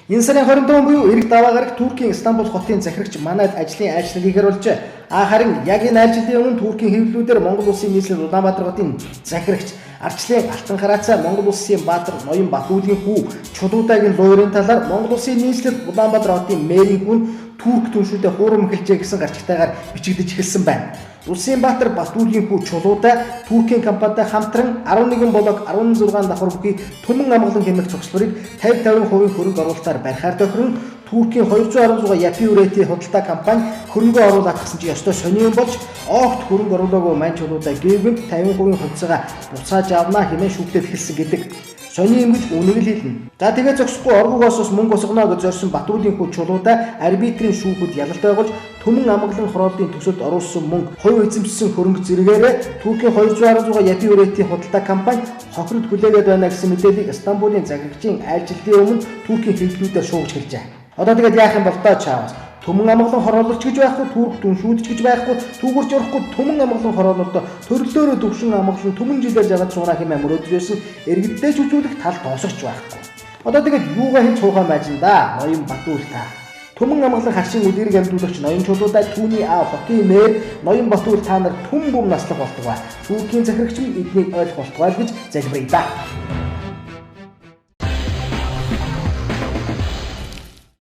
Энэ сарын 25 буюу эрэг даваа гараг Туркийн Стамбул хотын захирагч манайд ажлын айлчлалыг харуулжээ. Харин яг энэ айлчлалын өмнө Туркийн хэвлэлүүдээр Монгол улсын нийслэл Улаанбаатар хотын захирагч Арчлын Алтан Хараацаа Монгол улсын Баатар Ноён Батүргийн хүү Чулуудагийн луурын талаар Монгол улсын нийслэл Улаанбаатар хотын мэрийн хүн Турк түншүүдэд хурам эхэлжээ гэсэн гарчигтайгаар бичигдэж эхэлсэн байна. Улсын Баатар Батүргийн хүү Чулуудаа Туркийн компанитай хамтран 11 блок 16 давхар бүхий түмэн амгалан хэмээх цогцлорыг 50% хөрөнгө оруулалтаар барихаар тохирон Туркийн 216 Япи Үрэти худалдаа компани хөрөнгө оруулаад гэсэн чи ёстой сони юм болж огт хөрөнгө оруулаагүй мань Чулуудаа гівгэнт 50% хувьцаагаа буцааж авнаа хэмээн шүүгдээд эхэлсэн гэдэг. Сони юм гэж үнийг л хэлнэ. За тэгээ зогсохгүй оргуугоос мөнгө босгоно гэж зорьсон Батүргийн хүү Чулуудаа арбитрийн шүүхүүд ялалт байгуулж түмэн амгалан хорооллын төсөлд оруулсан мөнгө хувь эзэмшсэн хөрөнгө зэрэгээрээ Туркийн 216 Япи Үрэти худалдаа компани хохирод хүлээгээд байна гэсэн мэдээллийг Стамбулын захирагчийн айлчлалын өмнө Туркийн хэвлэлүүдээр шуугч хэлжээ. Одоо тэгээд яах юм бол тоо чаавас. Түмэн амгалан хороололч гэж байхгүй, Турк түншүүдч гэж байхгүй, түүгэрч орохгүй түмэн амгалан хороололд төрлөөрөө төвшин амгалан түмэн жилээр жагаад суунаа хэмээн мөрөөдөж байсан иргэдтэй ч үзүүлэх тал тоосогч байхгүй. Одоо тэгээд юугаа хэлж хуухай маажин да Ноён Батүр та. Түмэн амгалан харшийн үлгэрийг амьдуулагч Ноён Чулуудаа түүний аав хотын мэр Ноён Батүр та нар түн бүм наслах болтугай. Туркийн захирагч эднийг ойлгох болтугай гэж залбирая да.